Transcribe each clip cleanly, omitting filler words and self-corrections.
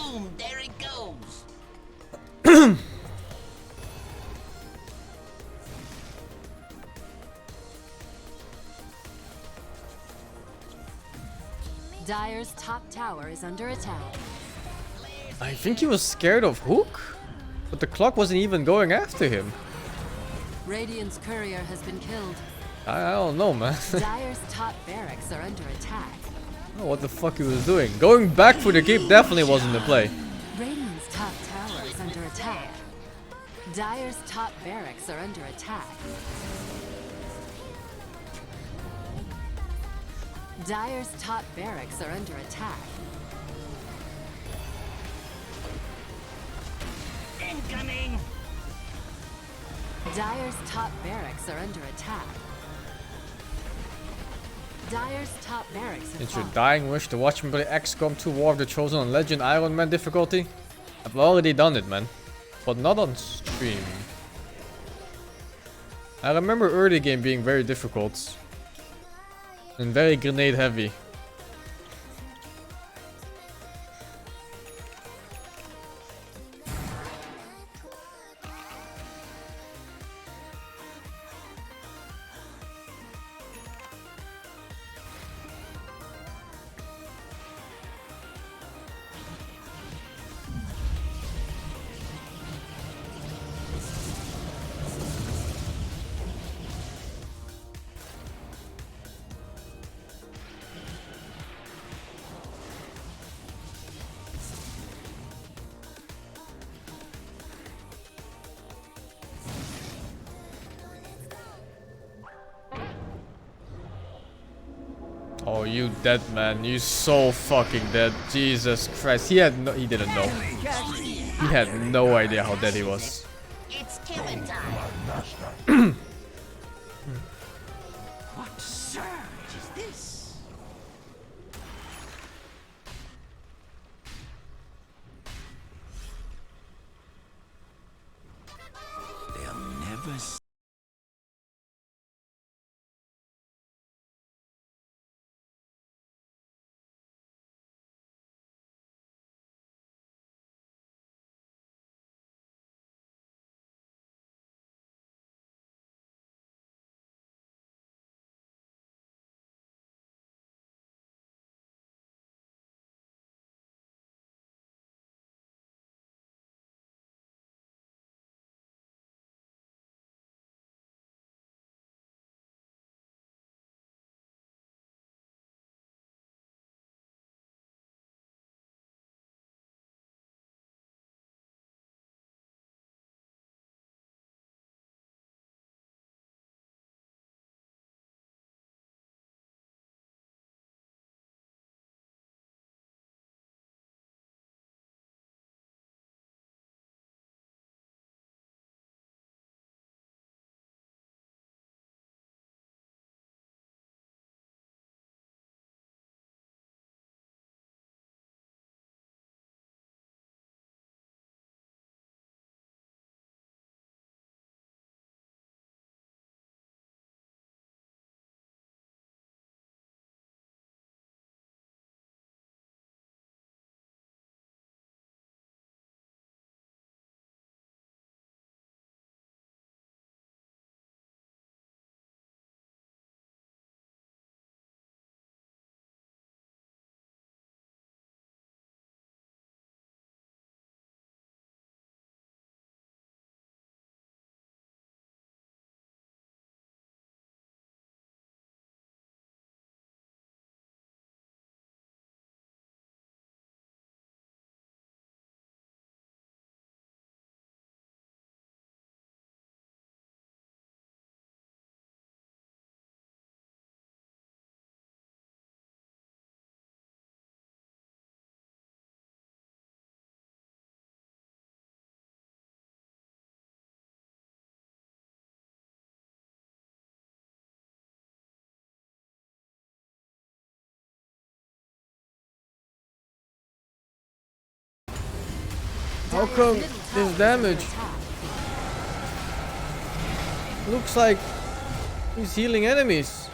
Boom! There it goes. Dire's top tower is under attack. I think he was scared of Hook, but the clock wasn't even going after him. Radiant's courier has been killed. I don't know, man. Dire's top barracks are under attack. I don't know what the fuck he was doing. Going back for the keep definitely wasn't the play. Radiant's top tower is under attack. Dire's top barracks are under attack. Dire's top barracks are under attack. Incoming. Dire's top barracks are under attack. Dire's top barracks have It's your fallen. dying wish to watch me play XCOM 2 War of the Chosen on Legend Iron Man difficulty? I've already done it, man. But not on stream. I remember early game being very difficult. And very grenade heavy. Oh, you dead, man. You so fucking dead. Jesus Christ. He didn't know. He had no idea how dead he was. It's killing time. What surge is this? They'll never see. How come this damage? Looks like he's healing enemies.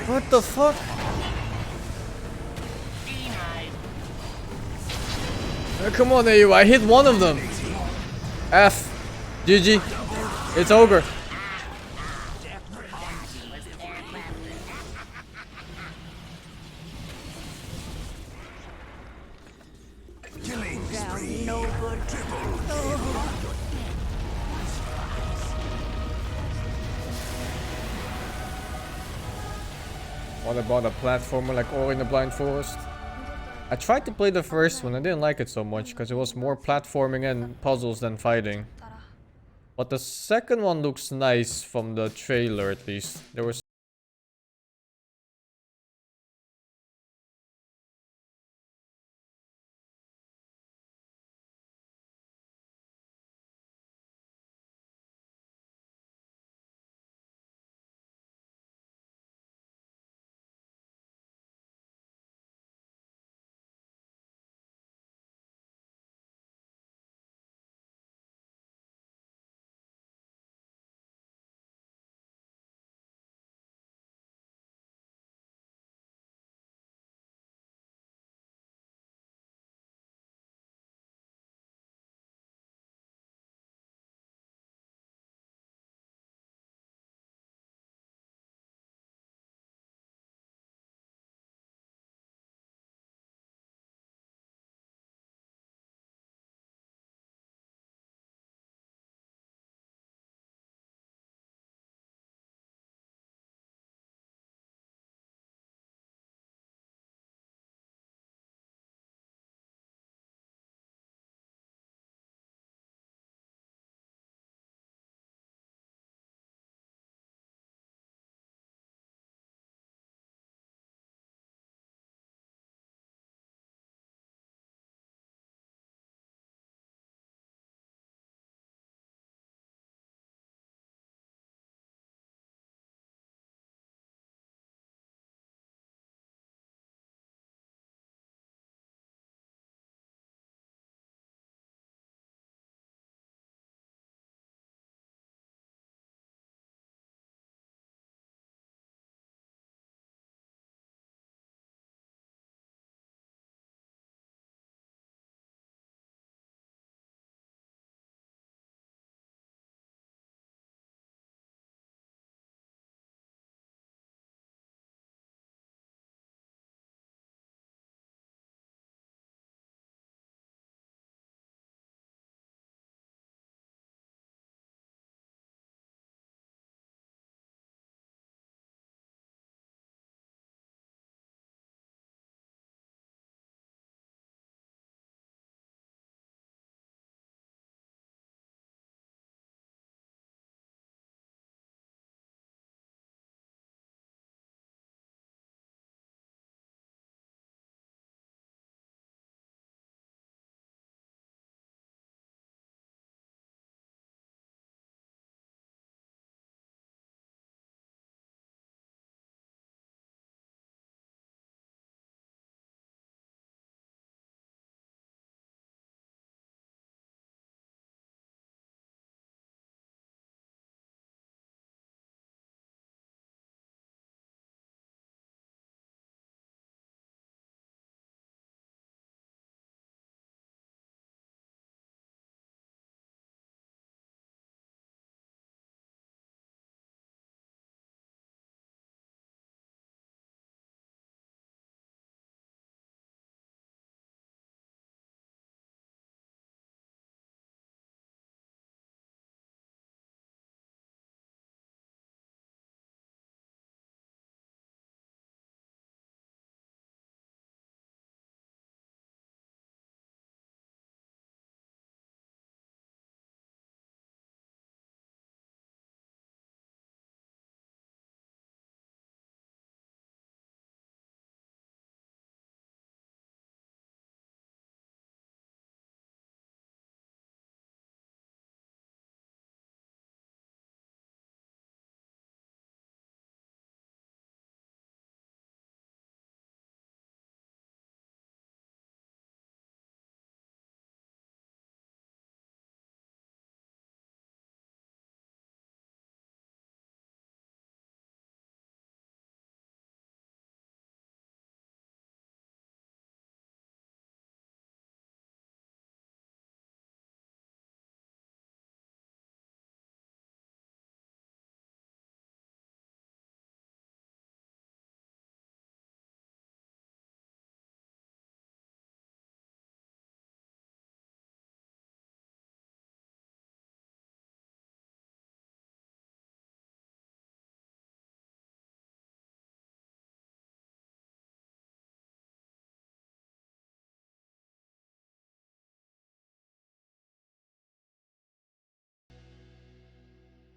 What the fuck? Denied. Come on, AU. I hit one of them. F. GG. It's over. What about a platformer like Ori in the Blind Forest? I tried to play the first one. I didn't like it so much because it was more platforming and puzzles than fighting. But the second one looks nice from the trailer at least. There was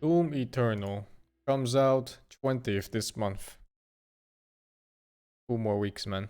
Doom Eternal comes out 20th this month. 2 more weeks, man.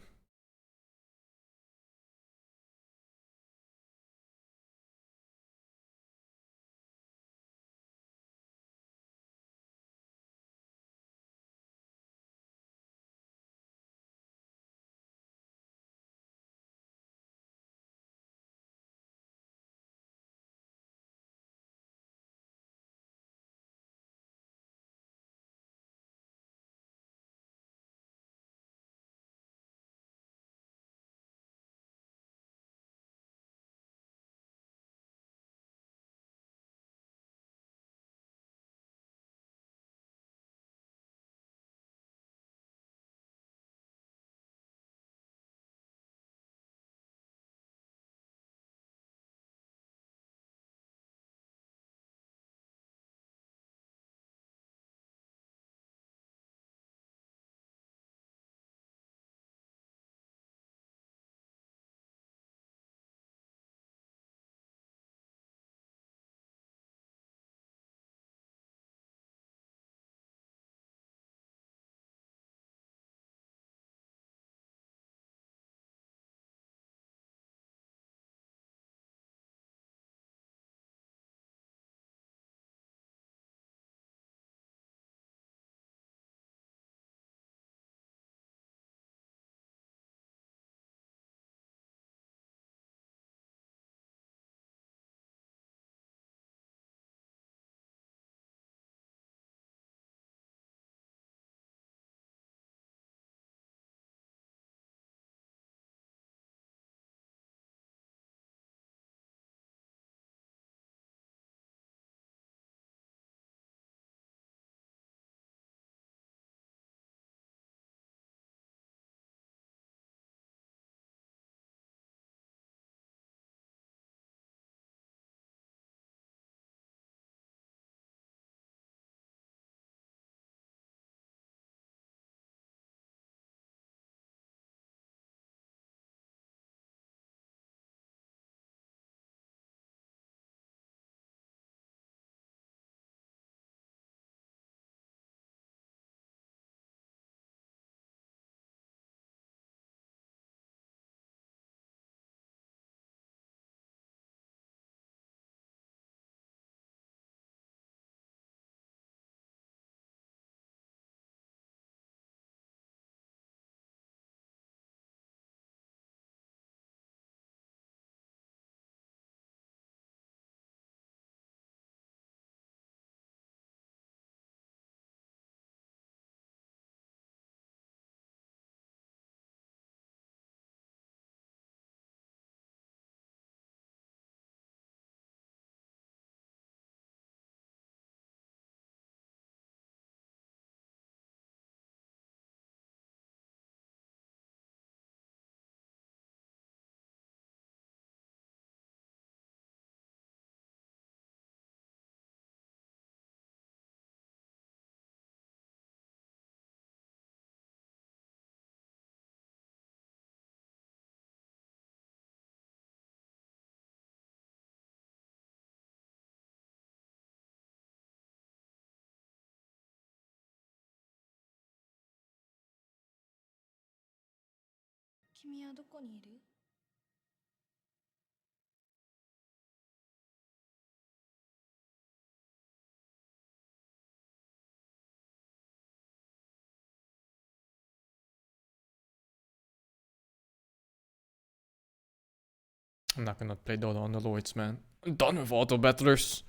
I'm not gonna play Dota on the Lloyds, man. I'm done with auto battlers.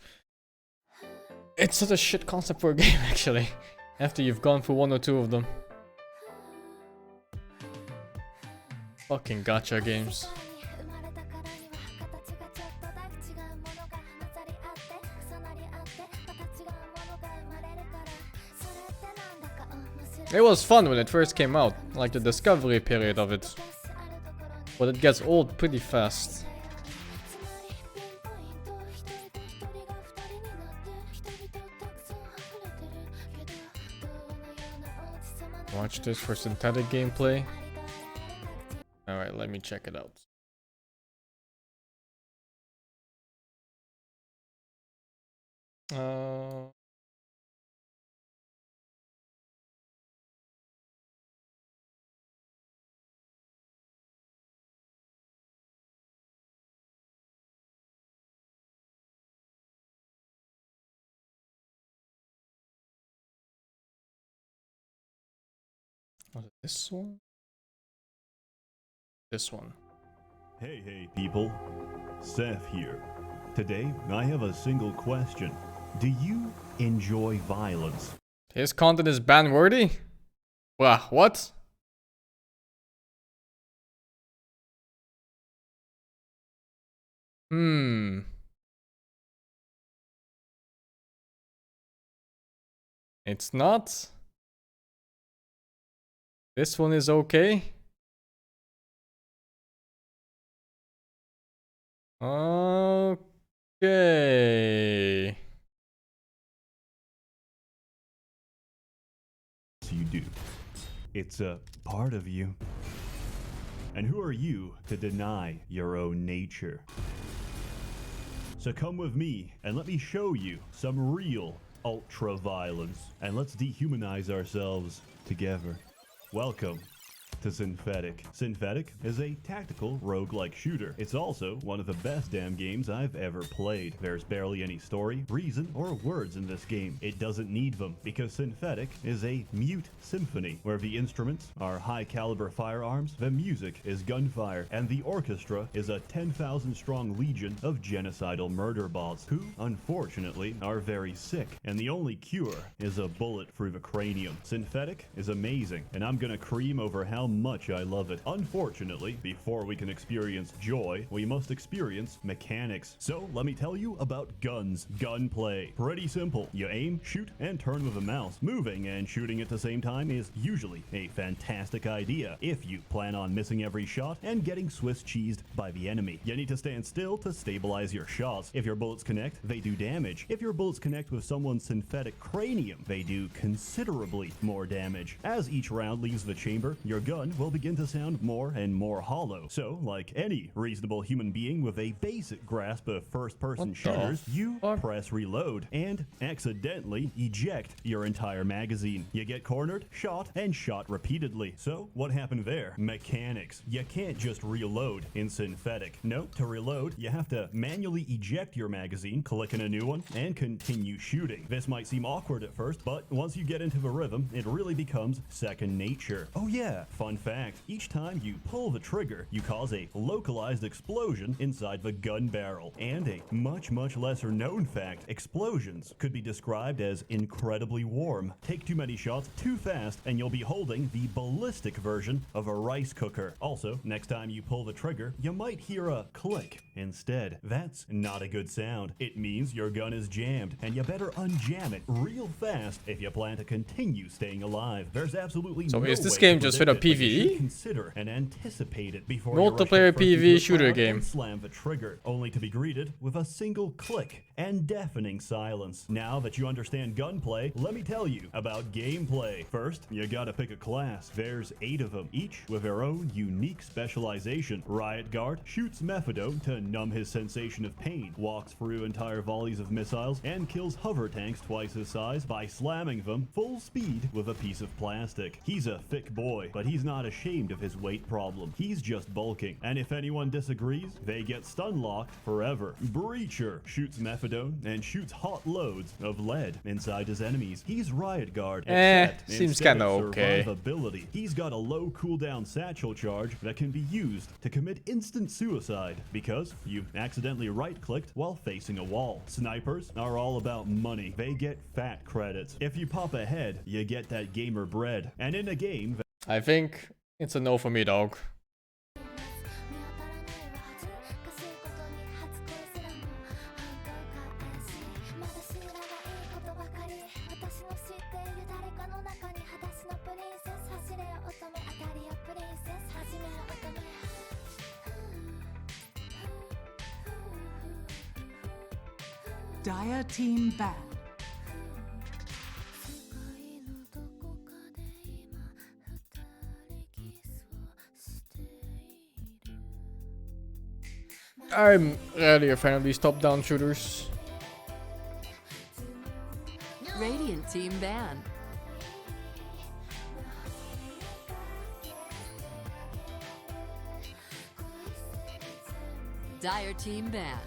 It's such a shit concept for a game, actually. After you've gone through 1 or 2 of them. Fucking gacha games. It was fun when it first came out, like the discovery period of it. But it gets old pretty fast. Watch this for synthetic gameplay. Alright, let me check it out. Was it this one? This one. Hey people, Seth here. Today, I have a single question. Do you enjoy violence? His content is ban-worthy? Wow, what? It's not. This one is okay. Okay. You do. It's a part of you. And who are you to deny your own nature? So come with me and let me show you some real ultra violence. And let's dehumanize ourselves together. Welcome to Synthetic. Synthetic is a tactical roguelike shooter. It's also one of the best damn games I've ever played. There's barely any story, reason, or words in this game. It doesn't need them because Synthetic is a mute symphony where the instruments are high caliber firearms, the music is gunfire, and the orchestra is a 10,000 strong legion of genocidal murder bots who, unfortunately, are very sick. And the only cure is a bullet through the cranium. Synthetic is amazing, and I'm gonna cream over how much I love it. Unfortunately, before we can experience joy, we must experience mechanics. So let me tell you about guns. Gunplay. Pretty simple. You aim, shoot, and turn with a mouse. Moving and shooting at the same time is usually a fantastic idea if you plan on missing every shot and getting Swiss cheesed by the enemy. You need to stand still to stabilize your shots. If your bullets connect, they do damage. If your bullets connect with someone's synthetic cranium, they do considerably more damage. As each round leaves the chamber, your gun will begin to sound more and more hollow. So, like any reasonable human being with a basic grasp of first-person shooters, you press reload and accidentally eject your entire magazine. You get cornered, shot, and shot repeatedly. So, what happened there? Mechanics. You can't just reload in Synthetic. No, to reload, you have to manually eject your magazine, click in a new one, and continue shooting. This might seem awkward at first, but once you get into the rhythm, it really becomes second nature. Oh yeah, fun fact, each time you pull the trigger, you cause a localized explosion inside the gun barrel. And a much lesser known fact, explosions could be described as incredibly warm. Take too many shots too fast and you'll be holding the ballistic version of a rice cooker. Also, next time you pull the trigger, you might hear a click instead. That's not a good sound. It means your gun is jammed and you better unjam it real fast if you plan to continue staying alive. There's absolutely no is this way game to just fit a predict it, but you should PvE? Consider and anticipate it before Multiplayer you rush headfirst into PvE the shooter crowd game. and slam the trigger, only to be greeted with a single click and deafening silence. Now that you understand gunplay, let me tell you about gameplay. First, you gotta pick a class. There's 8 of them, each with their own unique specialization. Riot Guard shoots methadone to numb his sensation of pain, walks through entire volleys of missiles, and kills hover tanks twice his size by slamming them full speed with a piece of plastic. He's a thick boy, but he's not ashamed of his weight problem. He's just bulking, and if anyone disagrees, they get stun locked forever. Breacher shoots methadone and shoots hot loads of lead inside his enemies. He's Riot Guard, except seems instead kinda of okay. survivability, he's got a low cooldown satchel charge that can be used to commit instant suicide because you accidentally right-clicked while facing a wall. Snipers are all about money. They get fat credits. If you pop a head, you get that gamer bread. And in a game, I think it's a no for me, dog. Dire Team Bad. I'm rarely a fan of these top-down shooters. Radiant Team Ban. Dire Team Ban.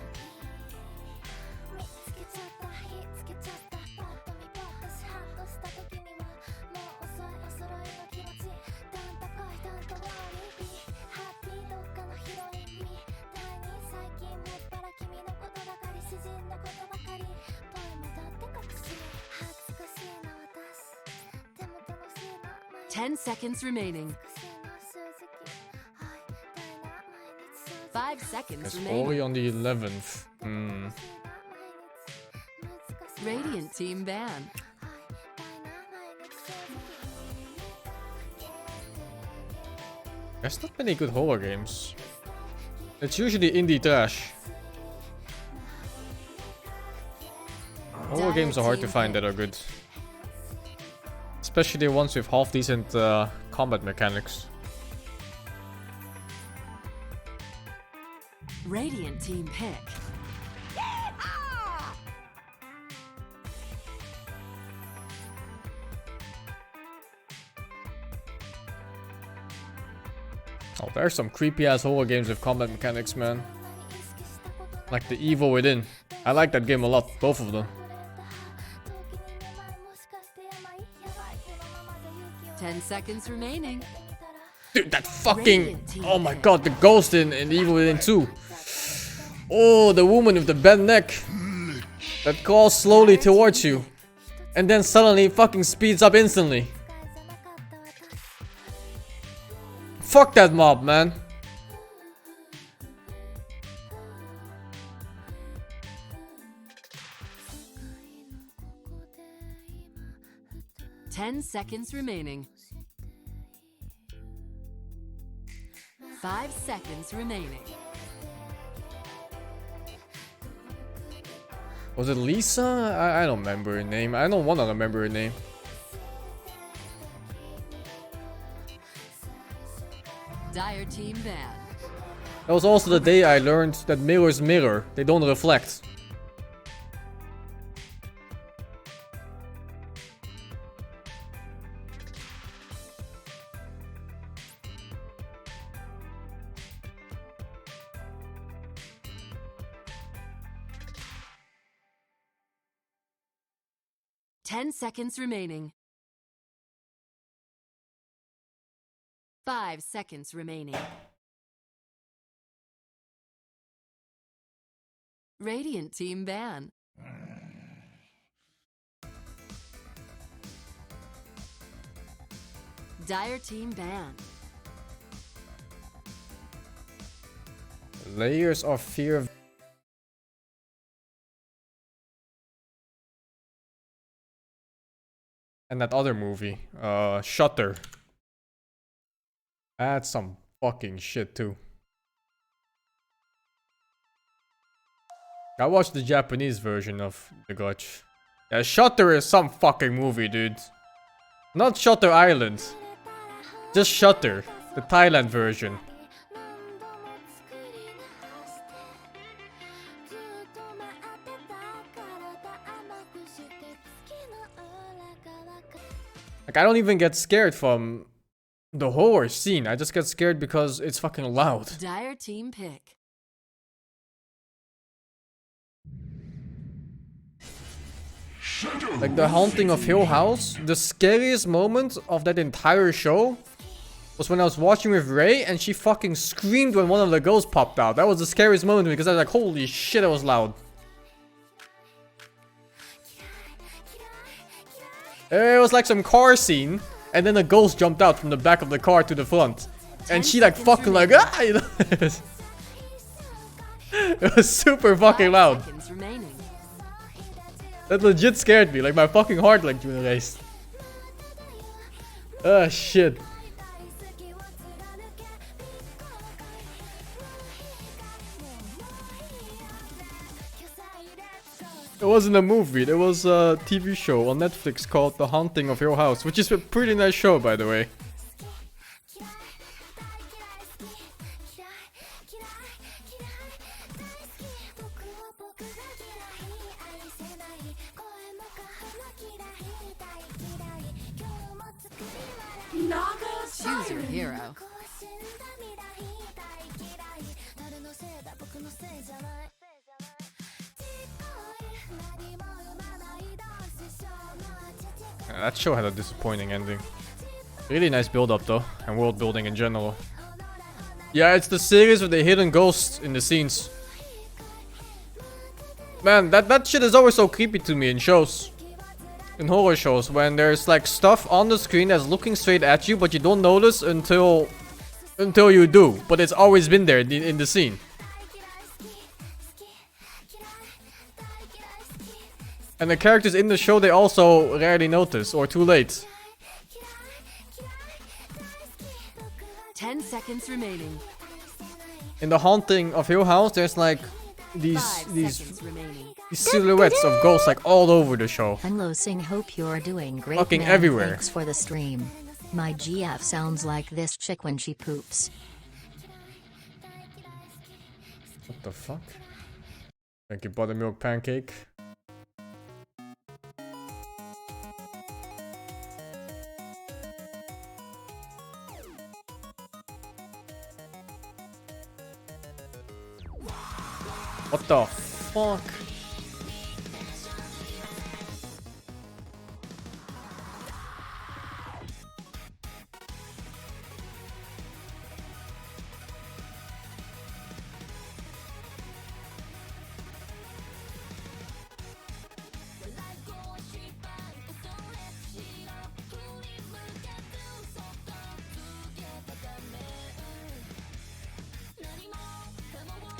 10 seconds remaining. 5 seconds It's remaining. Ori on the 11th. Radiant team ban. There's not many good horror games. It's usually indie trash. Horror games are hard to find that are good. Especially the ones with half decent combat mechanics. Radiant team pick. Oh, there's some creepy ass horror games with combat mechanics, man. Like The Evil Within. I like that game a lot, both of them. 10 seconds remaining. Dude, that fucking... Oh my god, the ghost in Evil Within 2. Oh, the woman with the bent neck. That crawls slowly towards you. And then suddenly fucking speeds up instantly. Fuck that mob, man. Ten seconds remaining. 5 seconds remaining. Was it Lisa? I don't remember her name. I don't want to remember her name. Dire team ban. That was also the day I learned that mirrors mirror. They don't reflect. Ten seconds remaining. 5 seconds remaining. Radiant team ban. Dire team ban. Layers of Fear of... And that other movie, Shutter. That's some fucking shit too. I watched the Japanese version of The Grudge. Yeah, Shutter is some fucking movie, dude. Not Shutter Island. Just Shutter, the Thailand version. Like, I don't even get scared from the horror scene. I just get scared because it's fucking loud. Dire team pick. Like the Haunting of Hill House, the scariest moment of that entire show was when I was watching with Ray and she fucking screamed when one of the ghosts popped out. That was the scariest moment because I was like, holy shit, it was loud. It was like some car scene, and then a ghost jumped out from the back of the car to the front. And she like fucking like, ah! You know? It was super fucking loud. That legit scared me, like my fucking heart like during the race. Ah, shit. It wasn't a movie, there was a TV show on Netflix called The Haunting of Hill House, which is a pretty nice show, by the way. Choose your hero. That show had a disappointing ending. Really nice build up though, and world building in general. Yeah, it's the series with the hidden ghosts in the scenes. Man, that shit is always so creepy to me in shows. in horror shows when there's like stuff on the screen that's looking straight at you, but you don't notice until you do. But it's always been there in the scene. And the characters in the show, they also rarely notice, or too late. 10 seconds remaining. In The Haunting of Hill House, there's like these 5 seconds remaining. silhouettes of ghosts like all over the show. Hello Sing, hope you're doing great. Fucking man. everywhere. Thanks for the stream. My GF sounds like this chick when she poops. What the fuck? Thank you, buttermilk pancake. What the fuck?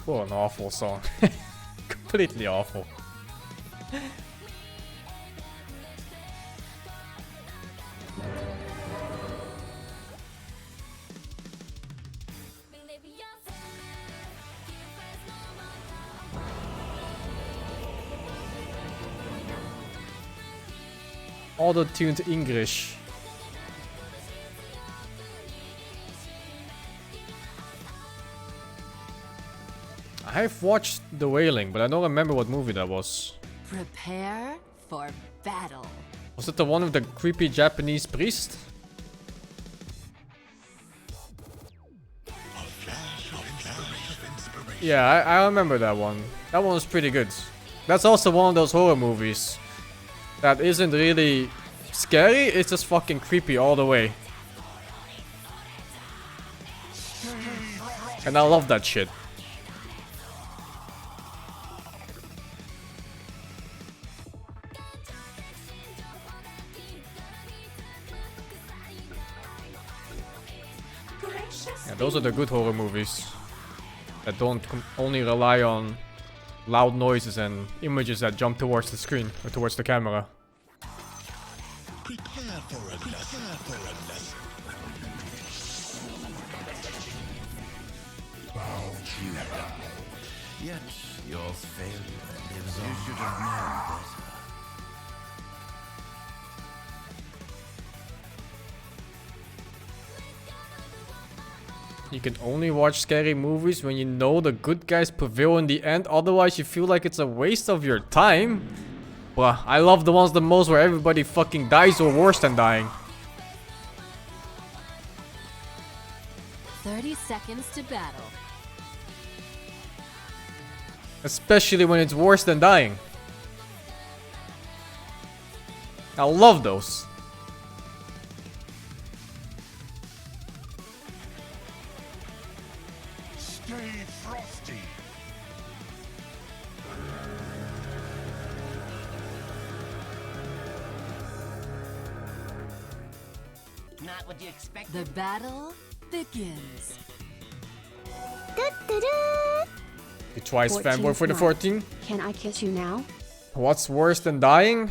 What an awful song. Completely awful. Auto-tuned English. I've watched The Wailing, but I don't remember what movie that was. Prepare for battle. Was it the one with the creepy Japanese priest? Yeah, I remember that one. That one was pretty good. That's also one of those horror movies that isn't really scary, it's just fucking creepy all the way. And I love that shit. Yeah, those are the good horror movies that don't only rely on loud noises and images that jump towards the screen or towards the camera. Prepare for a lesson. Yet your failure lives on. You should have known better. You can only watch scary movies when you know the good guys prevail in the end, otherwise you feel like it's a waste of your time. Well, I love the ones the most where everybody fucking dies or worse than dying. 30 seconds to battle. Especially when it's worse than dying. I love those. Stay frosty. Not what you expect. The battle begins. You twice 14 fanboy for the now. 14. Can I kiss you now? What's worse than dying?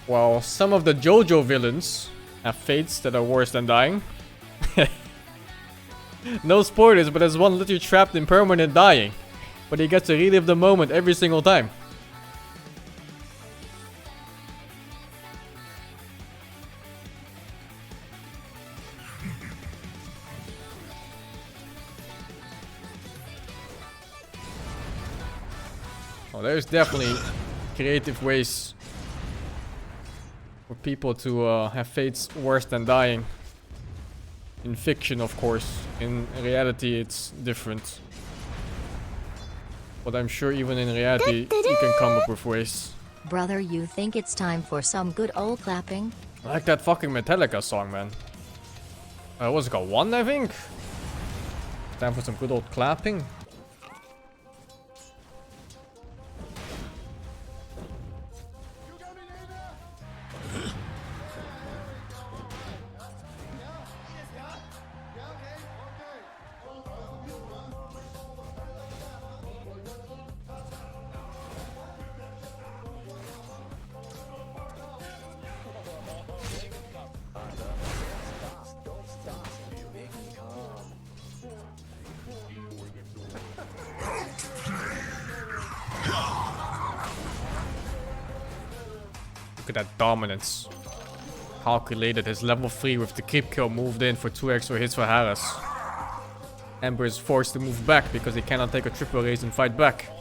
Well, some of the JoJo villains have fates that are worse than dying. No spoilers, but there's one literally trapped in permanent dying. But he gets to relive the moment every single time. Oh, there's definitely creative ways for people to have fates worse than dying. In fiction, of course. In reality, it's different. But I'm sure even in reality, you can come up with ways. Brother, you think it's time for some good old clapping? I like that fucking Metallica song, man. What's it called? One, I think? Time for some good old clapping. Look at that dominance. Calculated. His level 3 with the creep kill moved in for 2 extra hits for Harris. Ember is forced to move back because he cannot take a triple raise and fight back.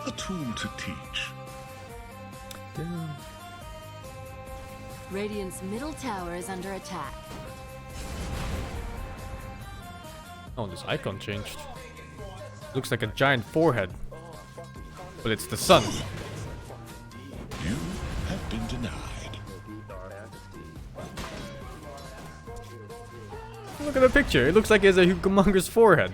A tool to teach. Radiant's middle tower is under attack. Oh, this icon changed. Looks like a giant forehead. But it's the sun. You have been denied. Look at the picture. It looks like he has a humongous forehead.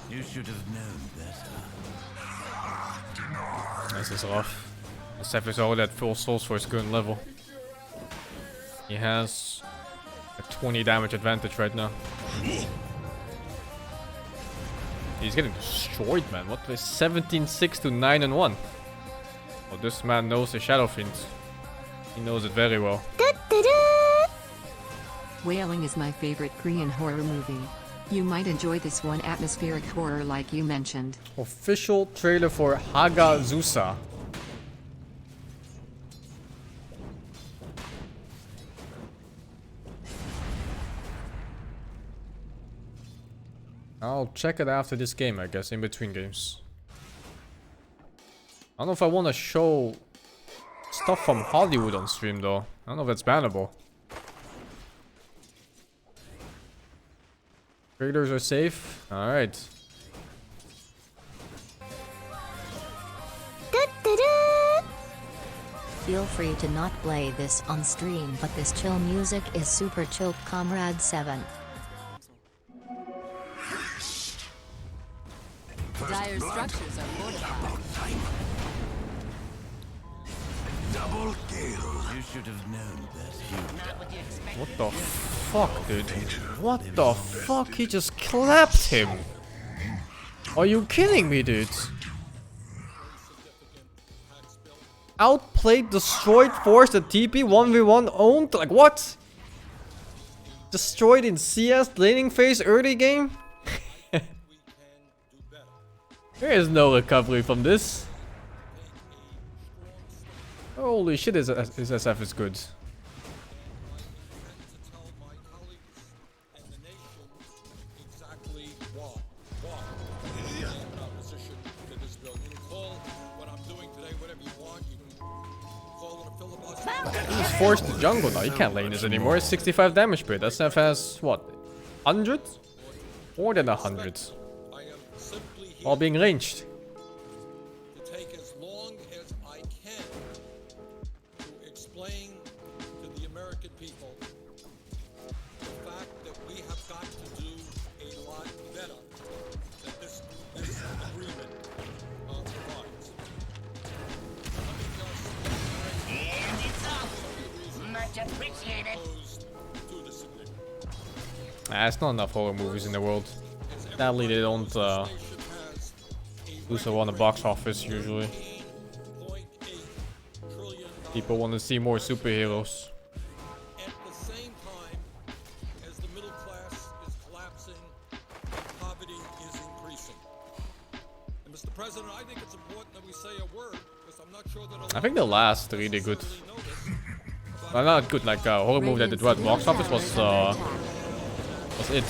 You should have known better. This is rough. Seth is already at full souls for his current level. He has a 20 damage advantage right now. He's getting destroyed, man. What was 17-6 to 9-1? Oh, this man knows the Shadow Fiend. He knows it very well. Wailing is my favorite Korean horror movie. You might enjoy this one, atmospheric horror like you mentioned. Official trailer for Hagazusa. I'll check it after this game, I guess, in between games. I don't know if I want to show stuff from Hollywood on stream, though. I don't know if that's bannable. Trailers are safe. Alright. Feel free to not play this on stream, but this chill music is super chill, Comrade 7. Dire structures are fortified. Double kill. You should have known better. What the fuck, dude? What the fuck? He just clapped him. Are you kidding me, dude? Outplayed, destroyed, forced a TP, 1v1 owned? Like what? Destroyed in CS laning phase early game? There is no recovery from this. Holy shit, his SF is good. He's forced to jungle now. He can't lane this anymore. 65 damage per. That SF has what? 100? More than 100. While being ranged. To take as long as I can to explain to the American people the fact that we have got to do a lot better than this agreement provides. Let me just And it's off. Much appreciated. to this agreement. It's not enough horror movies in the world. Sadly, they don't do so on the box office usually. People want to see more superheroes. At the same time as the middle class is collapsing, poverty is increasing. And Mr. President, I think it's important that we say a word, because I'm not sure that I think the last really good. Well, not good, like horror movie that did well at the box office was it.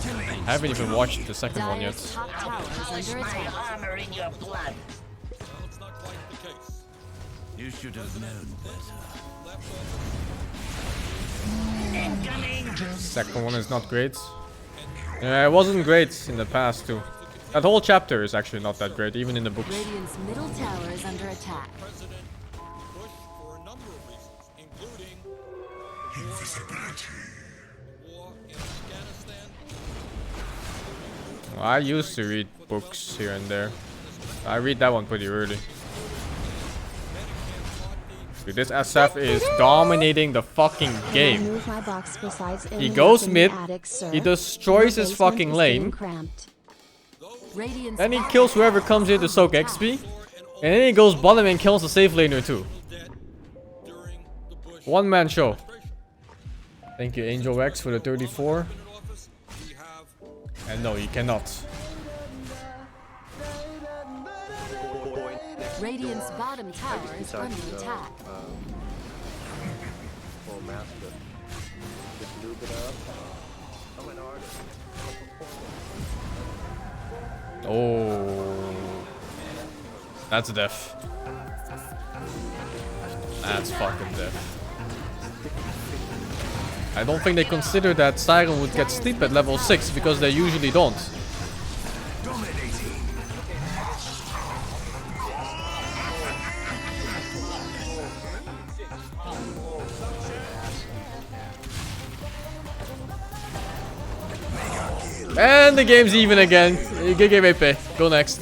I haven't even watched the second one yet. Dire's top tower is under My attack. armor in your blood. well, it's not quite the case. You should have known better. Incoming. Second one is not great. It wasn't great in the past too. That whole chapter is actually not that great, even in the books. Radiant's middle tower is under attack. President Bush, for a number of reasons, including Invisibility. war in Afghanistan, I used to read books here and there. I read that one pretty early. Dude, this SF is dominating the fucking game. He goes mid, he destroys his fucking lane, then he kills whoever comes here to soak XP, and then he goes bottom and kills the safe laner too. One man show. Thank you Angel X for the 34. And no, you cannot. Radiant's bottom tower is under attack. Full master. Just lube it up. I'm an artist. Oh, that's death. That's fucking death. I don't think they consider that Siren would get sleep at level 6 because they usually don't. And the game's even again. GG VP. Go next.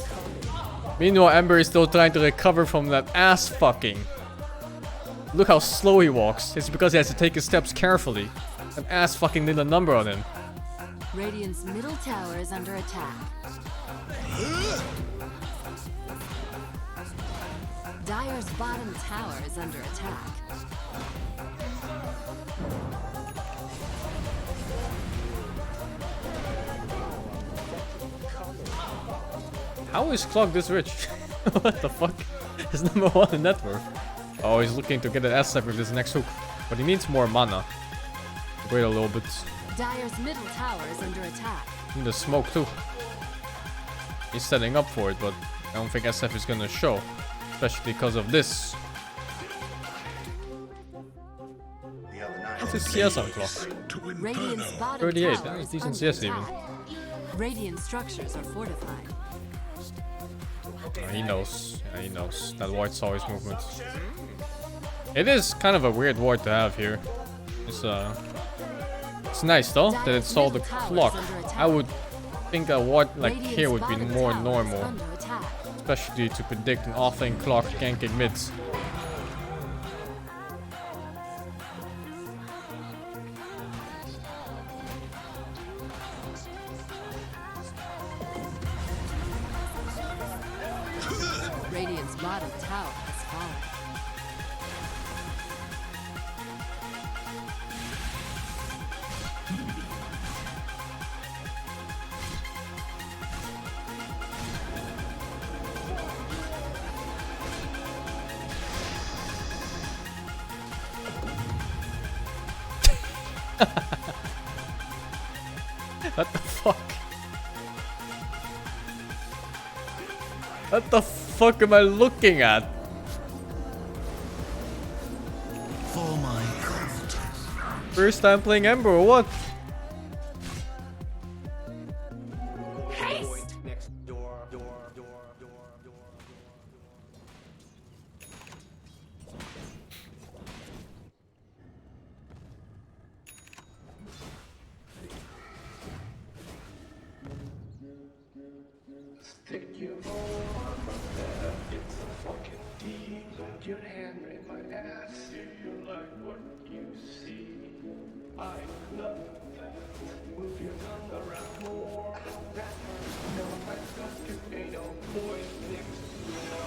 Meanwhile, Ember is still trying to recover from that ass fucking. Look how slow he walks. It's because he has to take his steps carefully. An ass fucking did a number on him. Radiant's middle tower is under attack. Dire's bottom tower is under attack. How is Clock this rich? What the fuck? He's number 1 in net worth. Oh, he's looking to get an SF with this next hook. But he needs more mana. Wait a little bit. Dire's middle tower is under attack. Need the smoke too. He's setting up for it, but I don't think SF is gonna show. Especially because of this. What's his CS on Clock? Radiant's bottom 38, tower that is is decent under CS even. attack. Radiant structures are fortified. He knows. Yeah, he knows. That ward saw his movement. It is kind of a weird ward to have here. It's nice though that it saw the clock. I would think a ward like here would be more normal. Especially to predict an offlane clock ganking mids. Radiant's bottom tower has fallen. What the fuck? What the fuck am I looking at? For my craft. First time playing Ember or what? Stick your arm on my head, it's a fucking deed. Put your hand in my ass, do you like what you see? I love that. Move your tongue around more. That no, I've got to ain't no boy next door.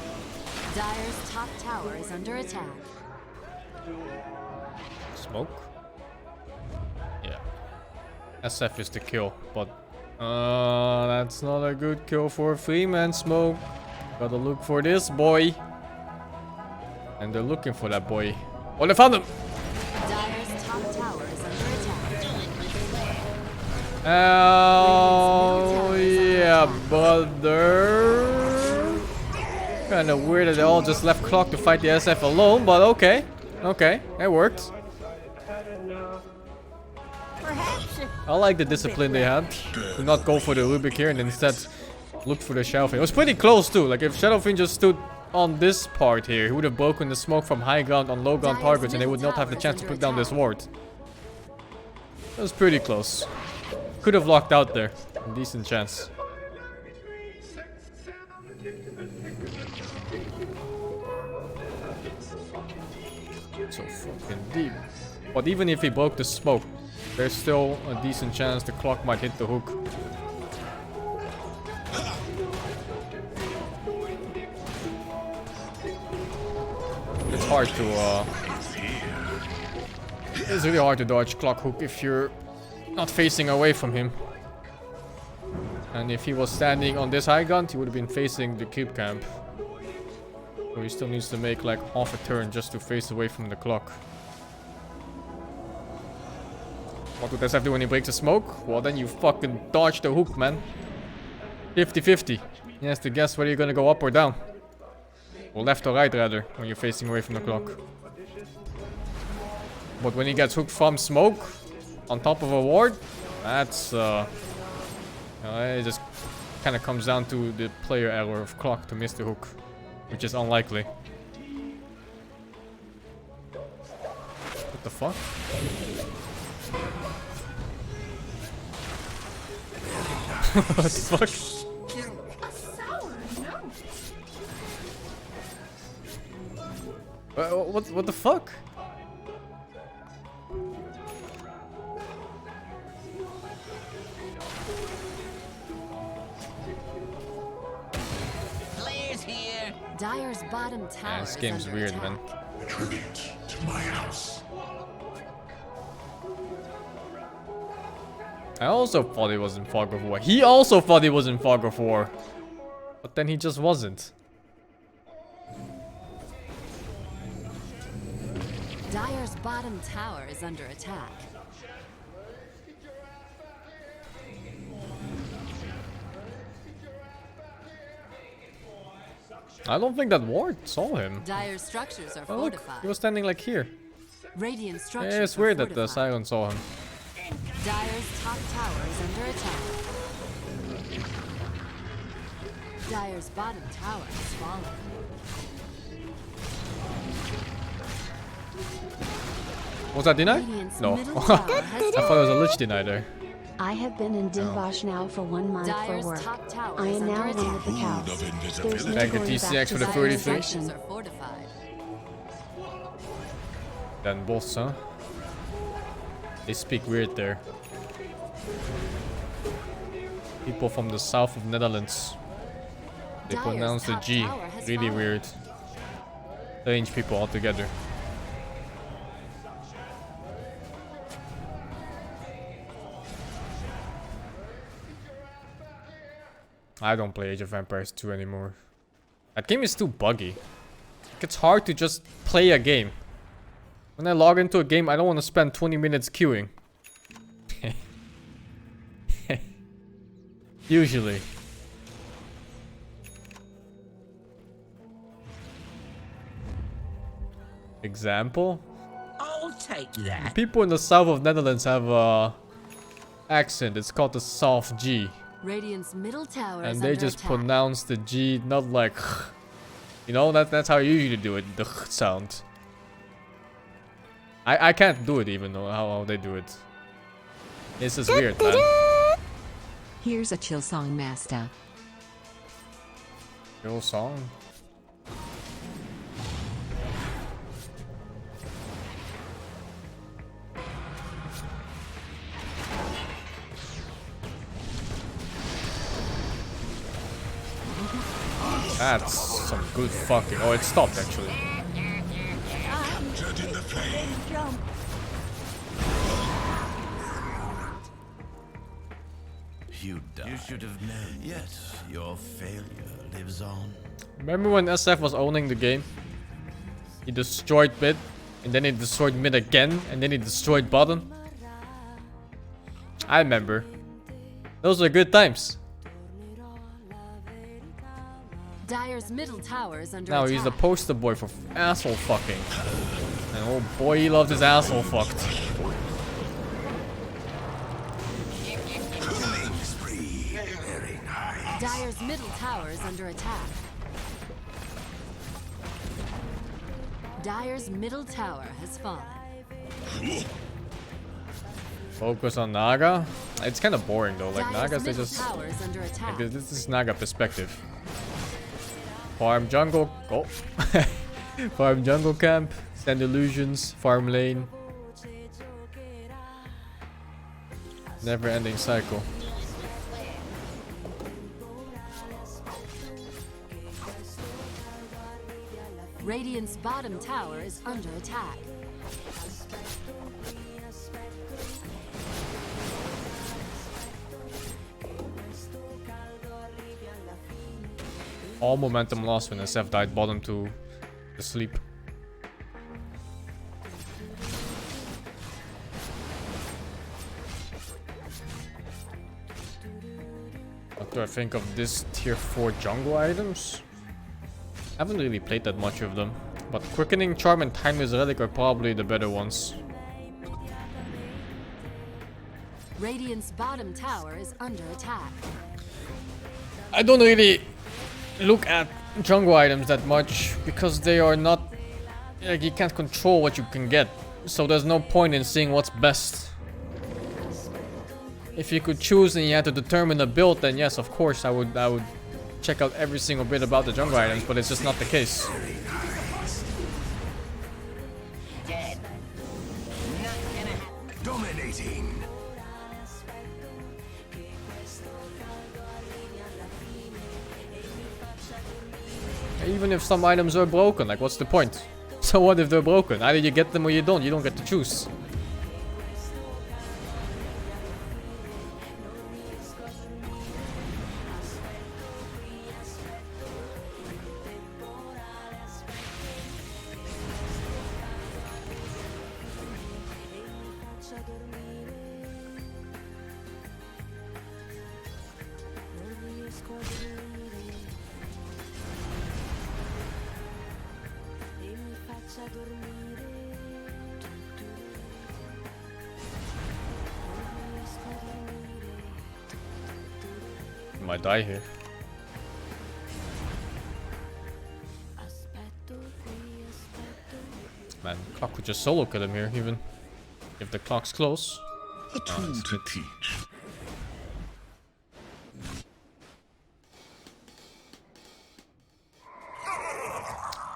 Dire's top tower is under attack. Smoke? Yeah. SF is the kill, but that's not a good kill for a 3-man smoke. Gotta look for this boy. And they're looking for that boy. Oh, they found him! Dire's top tower is under attack. Oh, yeah, brother. Kinda weird that they all just left Clock to fight the SF alone, but okay. Okay, it worked. I like the discipline they had. To not go for the Rubik here and instead look for the Shadowfiend. It was pretty close too. Like if Shadowfiend just stood on this part here, he would have broken the smoke from high ground on low ground targets and they would not have the chance to put down this ward. It was pretty close. Could have locked out there. A decent chance. So fucking deep. But even if he broke the smoke, there's still a decent chance the clock might hit the hook. It's hard to it's really hard to dodge clock hook if you're not facing away from him. And if he was standing on this high ground, he would have been facing the cube camp. So he still needs to make like half a turn just to face away from the clock. What would SF do when he breaks the smoke? Well, then you fucking dodge the hook, man. 50-50. He has to guess whether you're gonna go up or down. Or left or right, rather, when you're facing away from the clock. But when he gets hooked from smoke, on top of a ward, that's, it just kind of comes down to the player error of clock to miss the hook. Which is unlikely. What the fuck? What the fuck? What the fuck? Players here. Dire's bottom tower This game's is under weird, attack. man. Tribute to my house. I also thought he was in Fog of War. He also thought he was in Fog of War. But then he just wasn't. Dire's bottom tower is under attack. I don't think that ward saw him. Dire's structures are Oh, look, fortified. he was standing like here. Radiant structures Yeah, it's are weird that the fortified. Siren saw him. Dire's top tower is under attack. Dire's bottom tower has fallen. Was that deny? Radiant's No. middle I tower has thought it was a Lich deny there. I have been in Dimbosh now for 1 month Dire's for work. top tower I is am under now one attack. with the cows. There's no Back to going TCX back for to the Dire's 33. structures are fortified. Then boss, huh? They speak weird there. People from the south of Netherlands. They Dire's pronounce the top G. tower has Really fallen. weird. Strange people altogether. I don't play Age of Empires 2 anymore. That game is too buggy. It's hard to just play a game. When I log into a game, I don't want to spend 20 minutes queuing. Usually. Example? I'll take that. People in the south of Netherlands have a accent. It's called the South G. Radiant's middle tower And is they under just attack. pronounce the G not like you know, that's how you usually do it, the sound. I can't do it even though how they do it. This is weird, man. Here's a chill song, master. Your song. That's some good fucking. Oh, it stopped actually. Captured in the flame. You died. You should have known. Yet your failure lives on. Remember when SF was owning the game? He destroyed mid, and then he destroyed mid again, and then he destroyed bottom. I remember. Those were good times. Dire's middle tower is under Now attack. he's the poster boy for asshole fucking. And oh boy, he loves his asshole fucked. Very nice. Dire's middle tower is under attack. Dire's middle tower has fallen. Focus on Naga. It's kind of boring though. Like Dire's Nagas, they middle just. tower is under attack. Like, this is Naga perspective. Farm jungle. Oh. Farm jungle camp. Send illusions, farm lane. Never ending cycle. Radiant's bottom tower is under attack. All momentum lost when SF died bottom to sleep. What do I think of this tier 4 jungle items? I haven't really played that much of them, but Quickening Charm and Timeless Relic are probably the better ones. Radiant's bottom tower is under attack. I don't really look at jungle items that much because they are not, like, you can't control what you can get, so there's no point in seeing what's best. If you could choose and you had to determine a build, then yes, of course I would check out every single bit about the jungle items, but it's just not the case. Dominating. Even if some items are broken, like, what's the point? So what if they're broken? Either you get them or you don't get to choose. Might die here. Man, Clock could just solo kill him here, even if the clock's close. A tool to teach.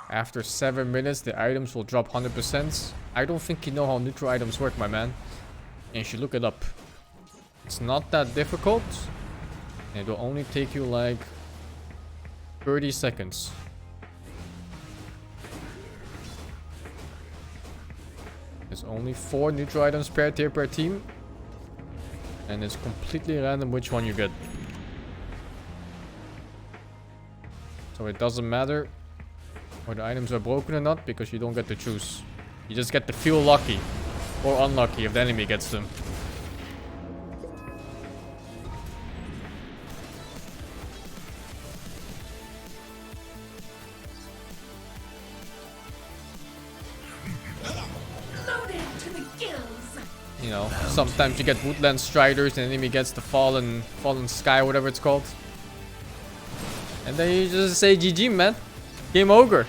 After 7 minutes, the items will drop 100%. I don't think you know how neutral items work, my man. And you should look it up. It's not that difficult. It will only take you like 30 seconds. There's only 4 neutral items per tier per team. And it's completely random which one you get. So it doesn't matter whether items are broken or not, because you don't get to choose. You just get to feel lucky or unlucky if the enemy gets them. You know, sometimes you get Woodland Striders and the enemy gets the Fallen Sky, whatever it's called. And then you just say GG, man. Game over.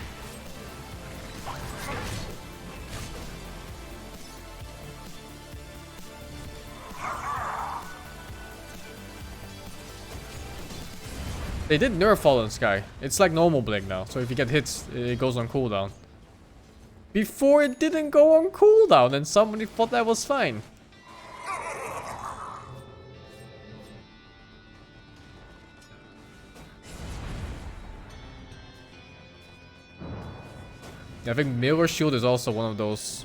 They did nerf Fallen Sky. It's like normal Blink now. So if you get hits, it goes on cooldown. Before it didn't go on cooldown and somebody thought that was fine. I think Mirror Shield is also one of those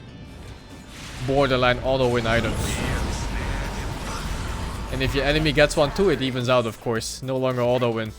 borderline auto-win items. And if your enemy gets one too, it evens out, of course. No longer auto-win.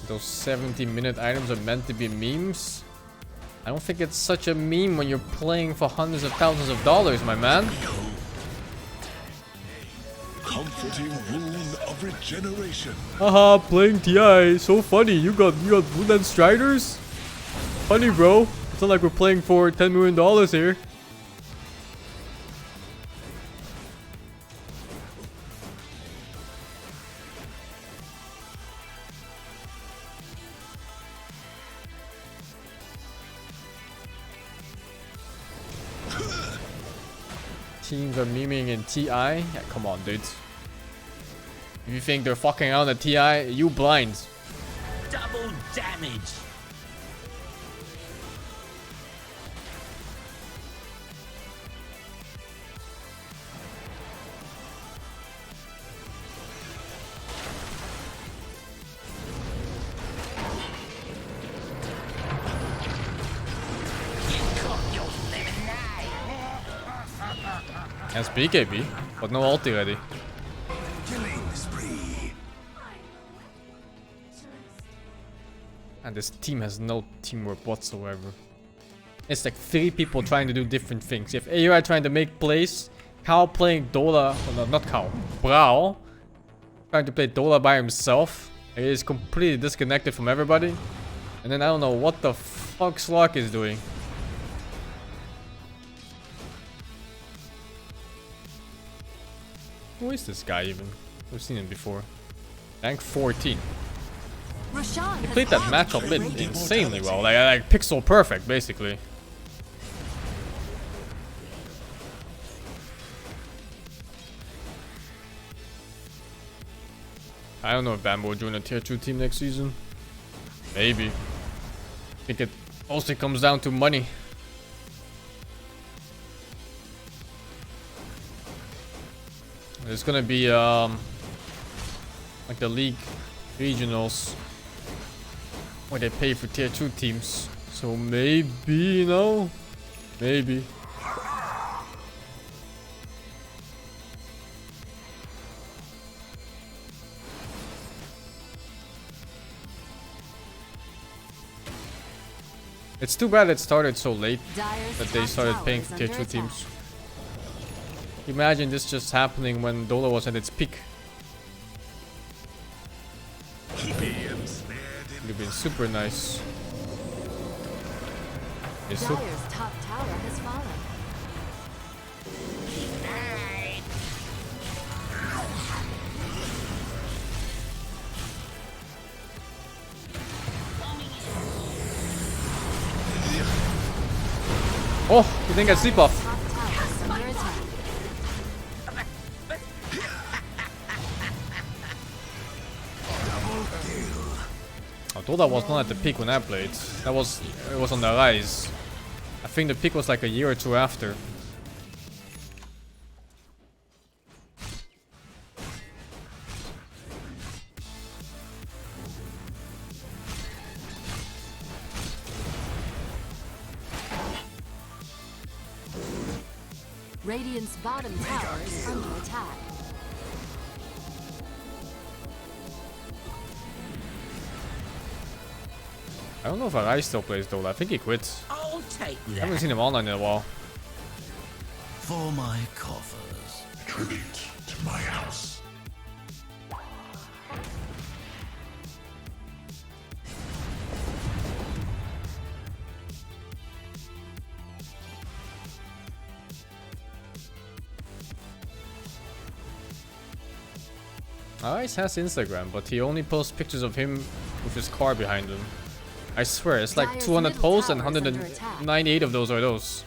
Those 70-minute items are meant to be memes. I don't think it's such a meme when you're playing for hundreds of thousands of dollars, my man. Comforting rune of regeneration. Haha, playing TI, so funny. You got Woodland Striders? Funny, bro. It's not like we're playing for $10 million here. teams are memeing in TI? Yeah, come on, dude. If you think they're fucking out at TI, you blind. Double damage. Has BKB, but no ulti ready. Killing spree. And this team has no teamwork whatsoever. It's like 3 people trying to do different things. You have AI trying to make plays, Kao playing Dola, well, no, not Kao, Brau trying to play Dola by himself. He is completely disconnected from everybody. And then I don't know what the fuck Slock is doing. Who is this guy even? We've seen him before. Rank 14. He played that matchup insanely well, like pixel perfect, basically. I don't know if Bamboo will join a tier 2 team next season. Maybe. I think it also comes down to money. There's gonna be like the league regionals where they pay for tier 2 teams. So maybe, you know, maybe. It's too bad it started so late that they started paying for tier 2 teams. Imagine this just happening when Dola was at its peak. It would have been super nice. Dyer's top tower has fallen. Oh, you didn't get sleep off. I thought that was not at the peak when I played. It was on the rise. I think the peak was like a year or 2 after. Radiant's bottom tower is under attack. I don't know if Arai still plays though. I think he quit. I'll take I that. haven't seen him online in a while. For my coffers. Tribute to my house. Arai has Instagram, but he only posts pictures of him with his car behind him. I swear, it's like 200 posts and 198 of those are those.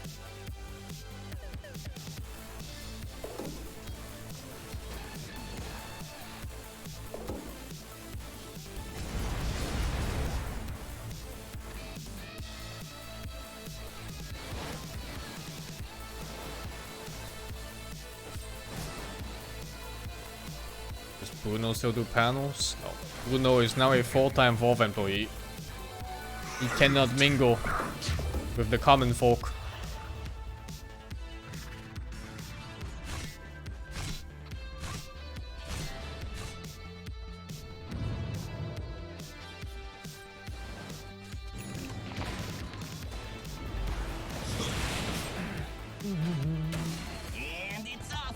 Does Bruno still do panels? No. Bruno is now a full-time Valve employee. He cannot mingle with the common folk. And it's off.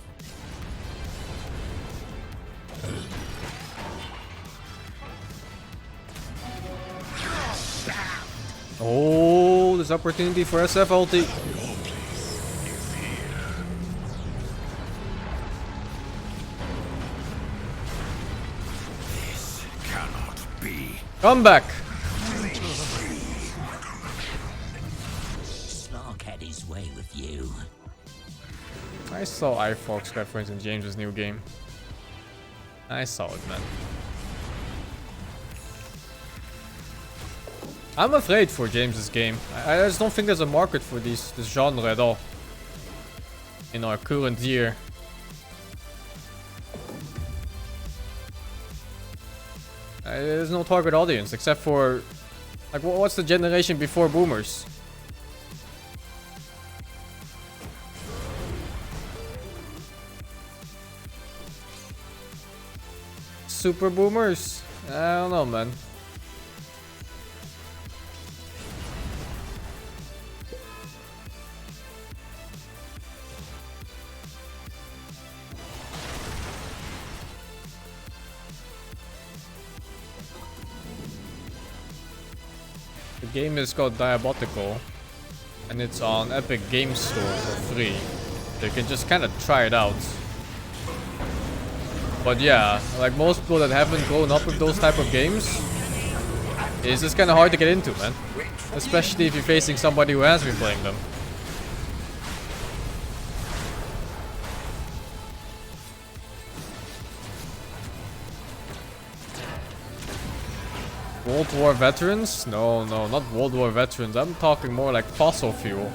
Oh, this opportunity for SF ulti. This cannot be. Come back. Slark had his way with you. I saw iFox reference in James's new game. I saw it, man. I'm afraid for James's game. I just don't think there's a market for this genre at all in our current year. There's no target audience except for, like, what's the generation before boomers? Super boomers? I don't know, man. The game is called Diabotical, and it's on Epic Games Store for free. So you can just kind of try it out. But yeah, like most people that haven't grown up with those type of games, it's just kind of hard to get into, man. Especially if you're facing somebody who has been playing them. World War veterans? No, not World War veterans. I'm talking more like fossil fuel.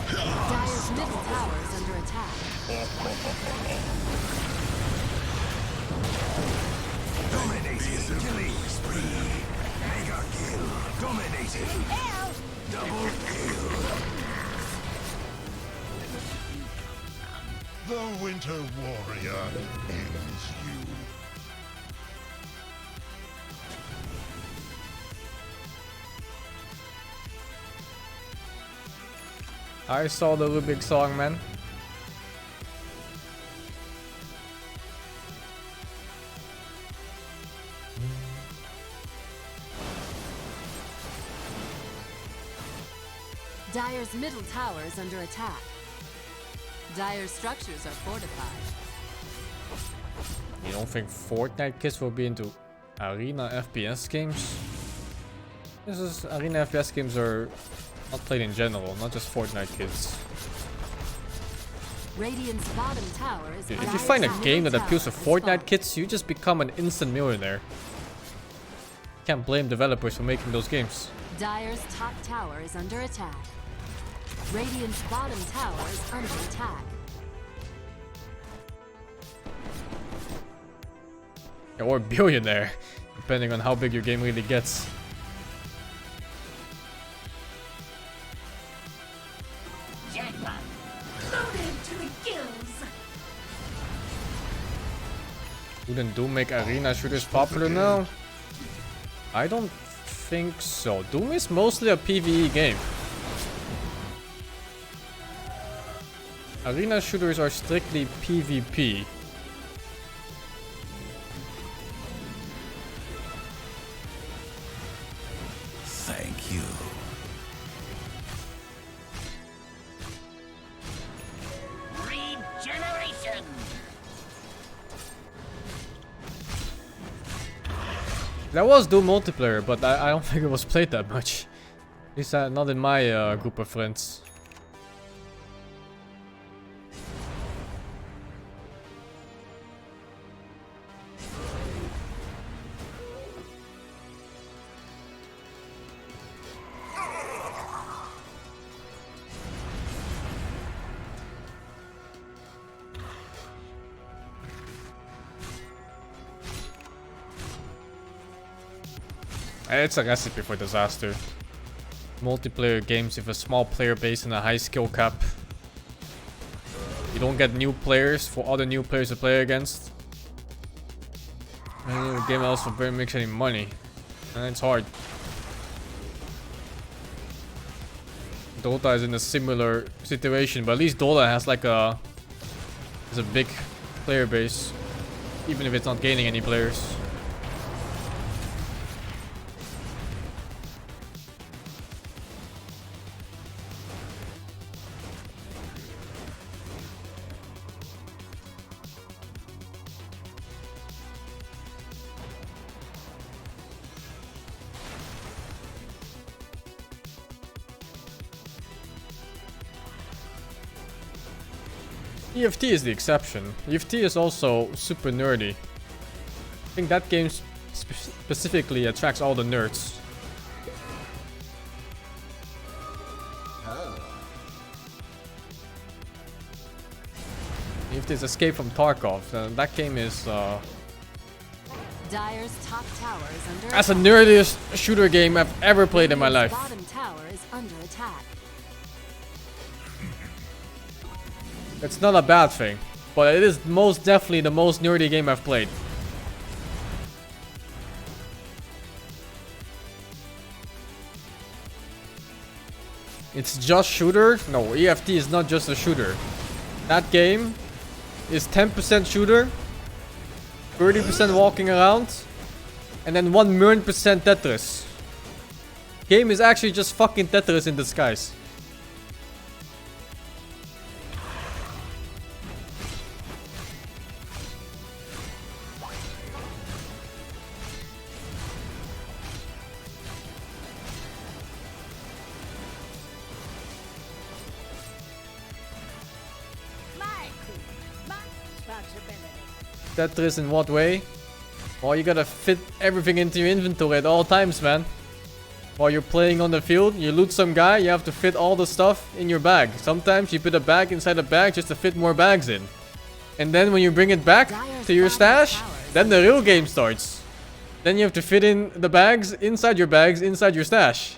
Dire's middle tower is under attack. Dominating. Killing spree. Mega kill. Dominating. Double kill. The Winter Warrior ends you. I saw the Rubik song, man. Dire's middle tower is under attack. Dire's structures are fortified. You don't think Fortnite kids will be into arena FPS games? Arena FPS games are not played in general, not just Fortnite kids. Radiant's bottom tower is Dude, if you find a game that appeals to Fortnite kids, you just become an instant millionaire. Can't blame developers for making those games. Dire's top tower is under attack. Radiant's bottom tower is under attack. Or billionaire, depending on how big your game really gets. Jackpot. Loaded to the gills. Wouldn't Doom make arena shooters popular now? I don't think so. Doom is mostly a PvE game. Arena shooters are strictly PvP. Thank you. Regeneration. That was Doom multiplayer, but I don't think it was played that much. At least not in my group of friends. It's a recipe for disaster. Multiplayer games with a small player base and a high skill cap. You don't get new players for other new players to play against. And the game also barely makes any money. And it's hard. Dota is in a similar situation, but at least Dota has like a big player base. Even if it's not gaining any players. EFT is the exception. EFT is also super nerdy. I think that game specifically attracts all the nerds. EFT is Escape from Tarkov. That game is Dire's top tower is under that's the attack. nerdiest shooter game I've ever played in my life. Bottom tower is under attack. It's not a bad thing, but it is most definitely the most nerdy game I've played. It's just shooter? No, EFT is not just a shooter. That game is 10% shooter, 30% walking around, and then 1,000,000% Tetris. Game is actually just fucking Tetris in disguise. Tetris in what way? Well, you gotta fit everything into your inventory at all times, man. While you're playing on the field, you loot some guy, you have to fit all the stuff in your bag. Sometimes you put a bag inside a bag just to fit more bags in. And then when you bring it back to your stash, then the real game starts. Then you have to fit in the bags, inside your stash.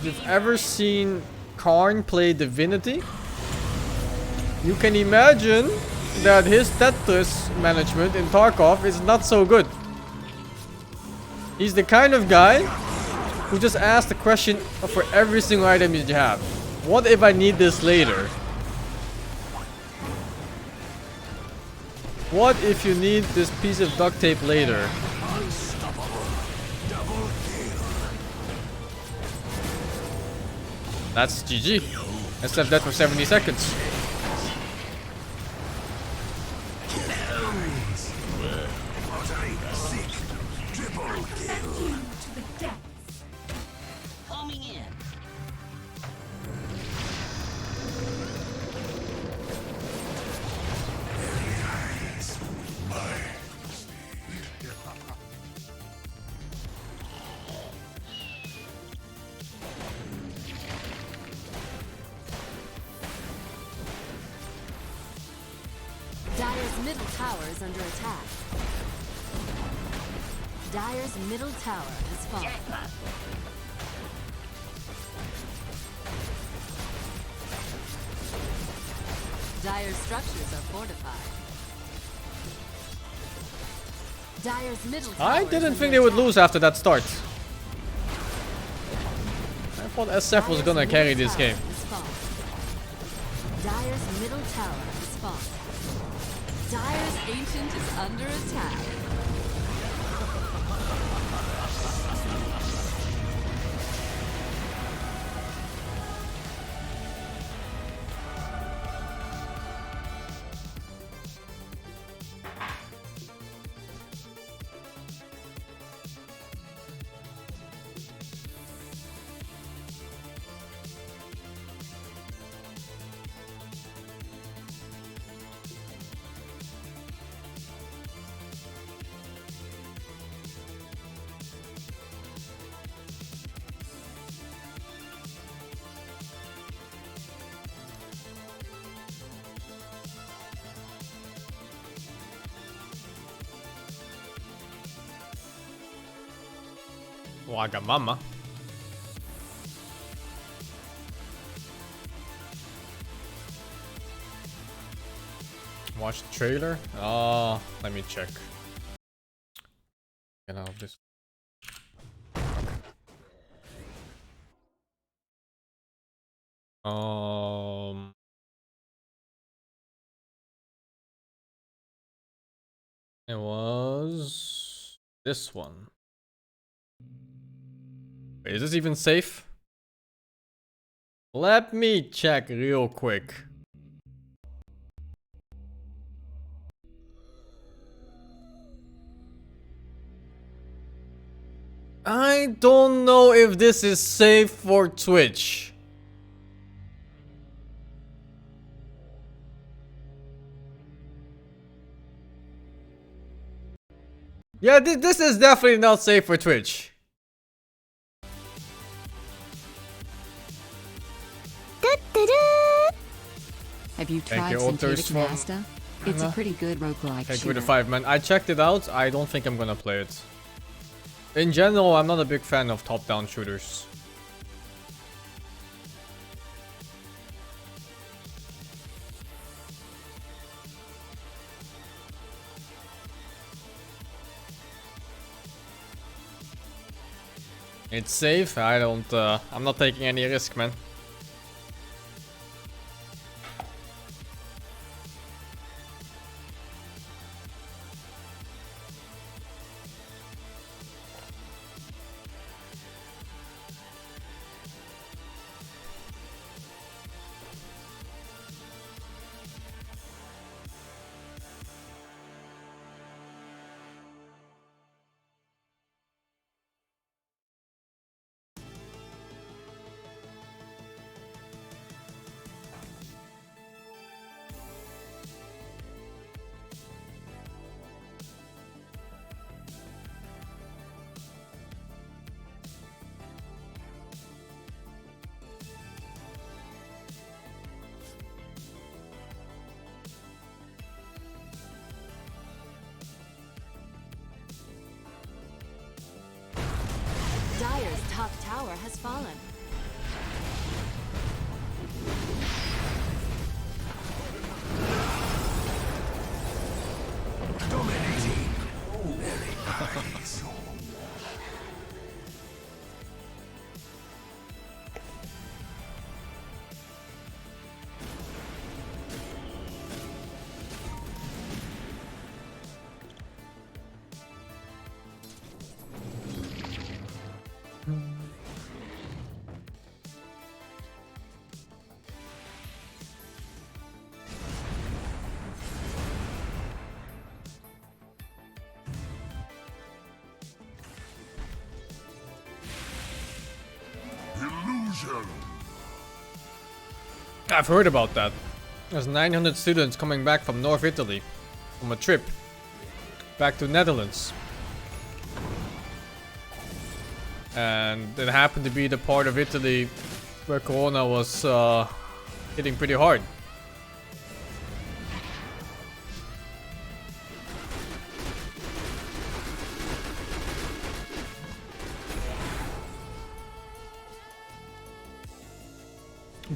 If you've ever seen Karn play Divinity, you can imagine that his Tetris management in Tarkov is not so good. He's the kind of guy who just asks the question for every single item you have. What if I need this later? What if you need this piece of duct tape later? That's GG. Let's have that for 70 seconds. Dire's middle tower is under attack. Dire's middle tower has fallen. Dire's structures are fortified. Dire's middle tower I didn't think they would lose after that start. I thought SF was gonna carry this game. Dire's middle tower has fallen. Dire's ancient is under attack. Wagamama. Watch the trailer? Let me check. Get out of this. It was this one. Wait, is this even safe? Let me check real quick. I don't know if this is safe for Twitch. Yeah, this is definitely not safe for Twitch. Have you tried you, Synthetic Alters Nasta? It's a pretty good roguelike Thank you shooter. with the 5 man. I checked it out. I don't think I'm gonna play it. In general, I'm not a big fan of top-down shooters. It's safe. I'm not taking any risk, man. Dire's top tower has fallen. Dominating. Very nice. Illusion. I've heard about that. There's 900 students coming back from North Italy from a trip back to Netherlands. And it happened to be the part of Italy where Corona was hitting pretty hard.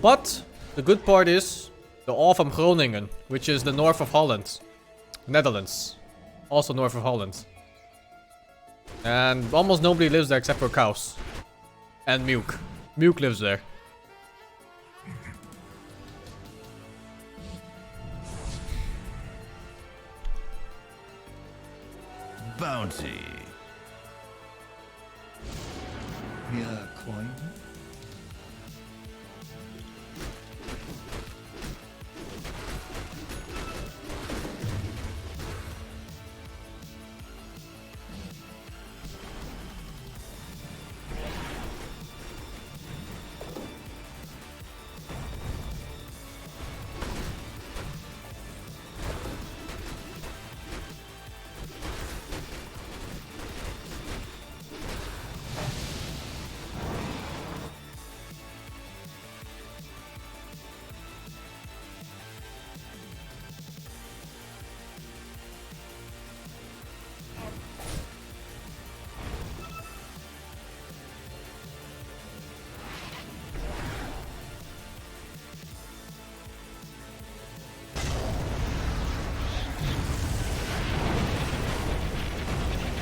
But the good part is the all from Groningen, which is the north of Holland, Netherlands, also north of Holland. And almost nobody lives there except for cows. And Muke. Muke lives there. Bounty. Yeah, coin.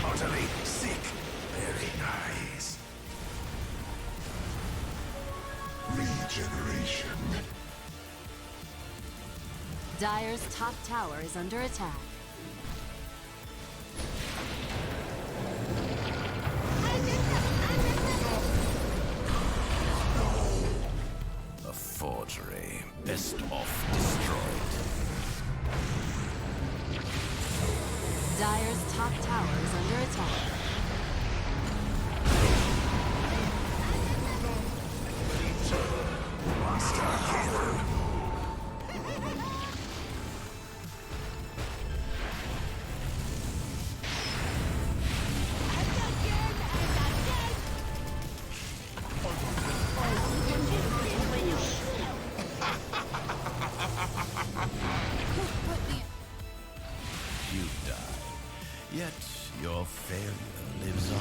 Utterly sick. Very nice. Regeneration. Dire's top tower is under attack. forgery. Best off destroyed. Dire's top tower is under attack. You die, yet your failure lives on.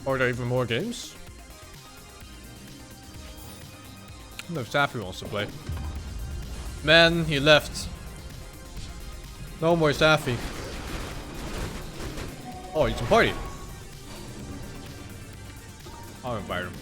Are there even more games? I don't know if Safi wants to play. Man, he left. No more Safi. Oh, he's a party. I'll invite him.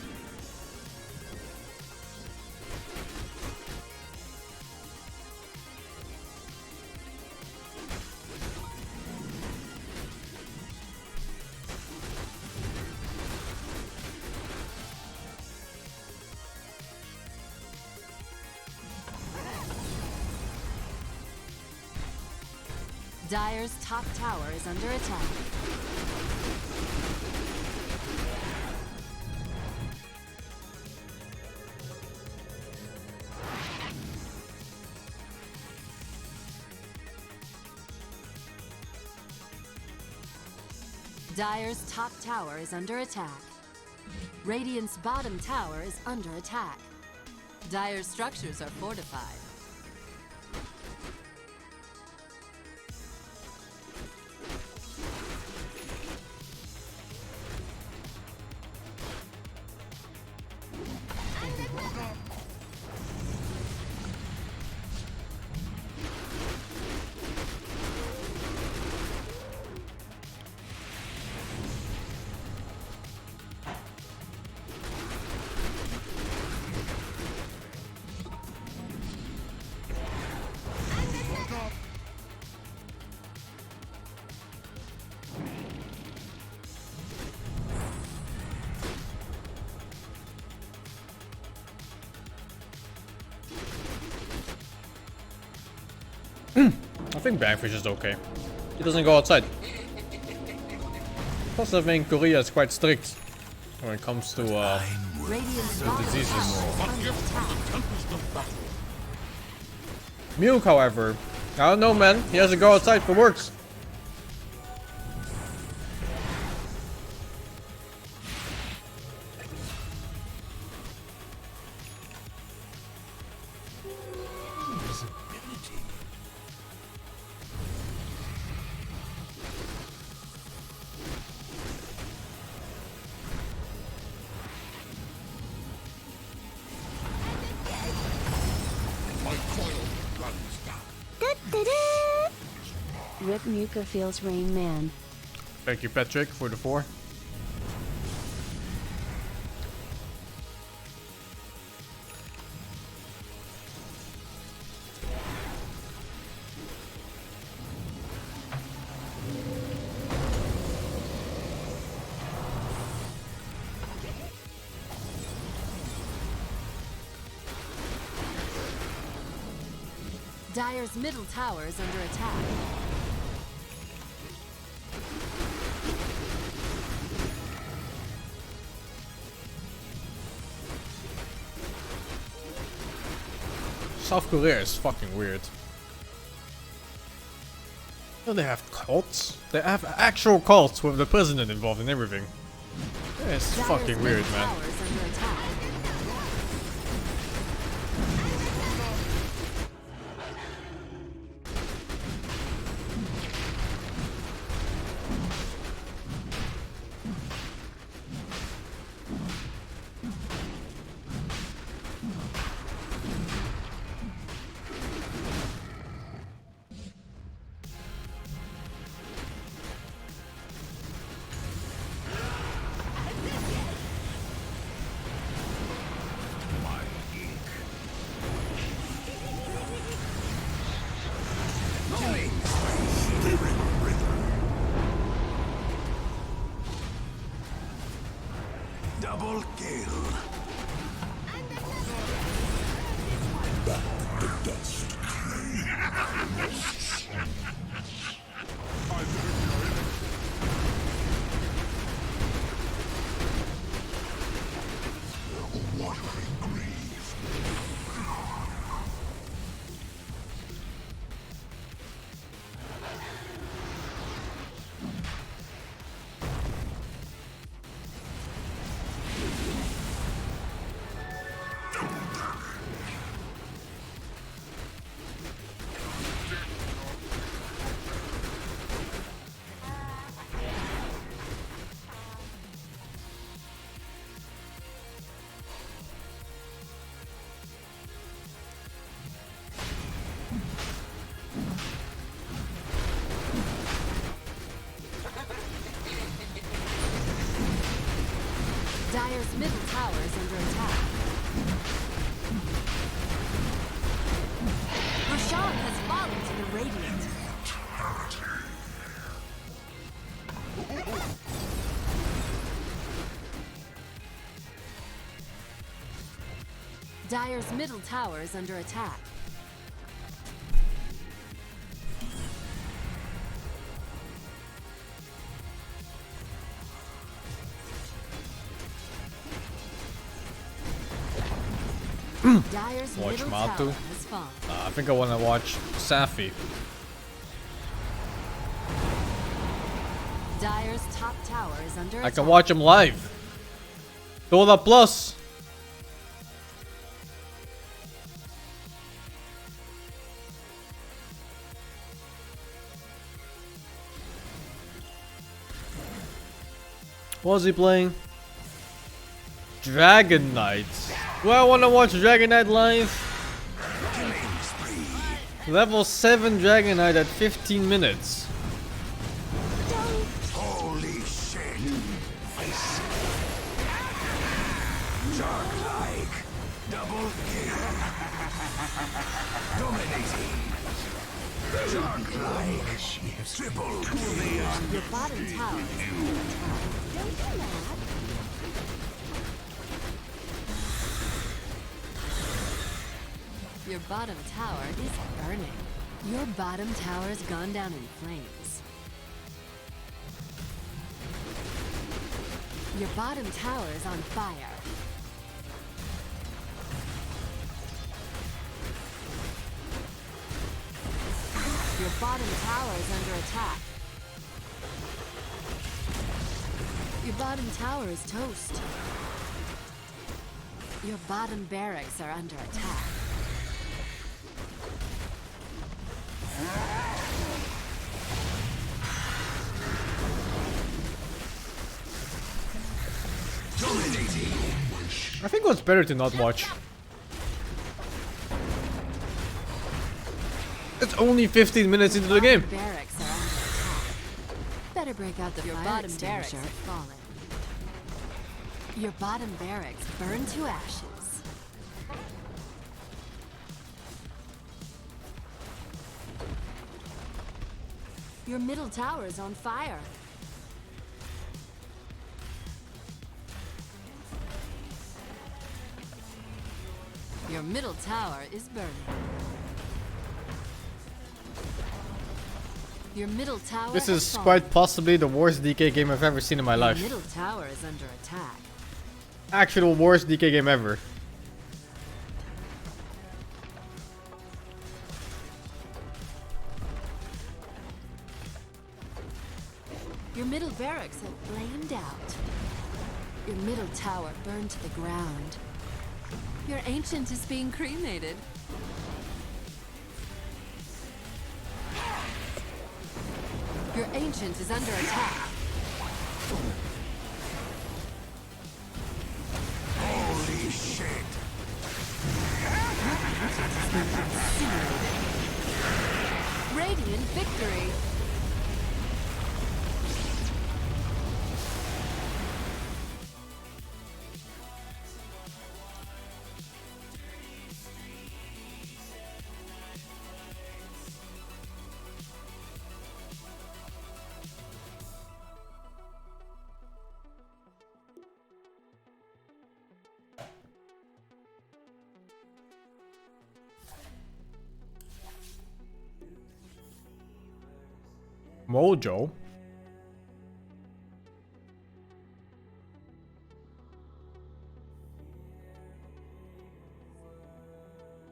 Dire's top tower is under attack. Dire's top tower is under attack. Radiant's bottom tower is under attack. Dire's structures are fortified. I think Bangfish is okay. He doesn't go outside. Plus I think Korea is quite strict when it comes to diseases. Milk, however, I don't know, man. He has to go outside for work. Rip Muka feels Rain Man. Thank you, Patrick, for the 4. Dire's middle tower is under attack. South Korea is fucking weird. No, they have cults. They have actual cults with the president involved in everything. It's fucking weird, man. Double kill. Back the dust. Watery grave. Dire's middle tower is under attack. Roshan has fallen to the Radiant. Dire's middle tower is under attack. Dire's Watch middle Matu. tower has fallen. I think I want to watch Safi. Dire's top tower is under I attack. can watch him live. Dota Plus. What was he playing? Dragon Knight. Do I want to watch Dragon Knight live? Level 7 Dragon Knight at 15 minutes. Holy shit. Shark-like. Double kill. Dominating. Shark-like. Triple kill. Your bottom tower is under attack. Don't do that. Your bottom tower is burning. Your bottom tower's gone down in flames. Your bottom tower is on fire. Your bottom tower is under attack. Your bottom tower is toast. Your bottom barracks are under attack. I think it's better to not watch. It's only 15 minutes into the game. Barracks are under attack. Better break out the fire bottom barracks have fallen. Your bottom barracks burn to ashes. Your middle tower is on fire. Your middle tower is burning. Your middle tower This has is fallen. quite possibly the worst DK game I've ever seen in my Your life. middle tower is under attack. Actual worst DK game ever. Your middle barracks have flamed out. Your middle tower burned to the ground. Your ancient is being cremated. Your ancient is under attack. Holy shit! Radiant victory! Mojo?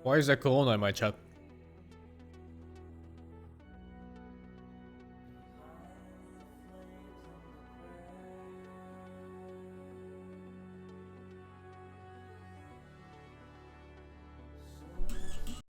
Why is there Corona in my chat?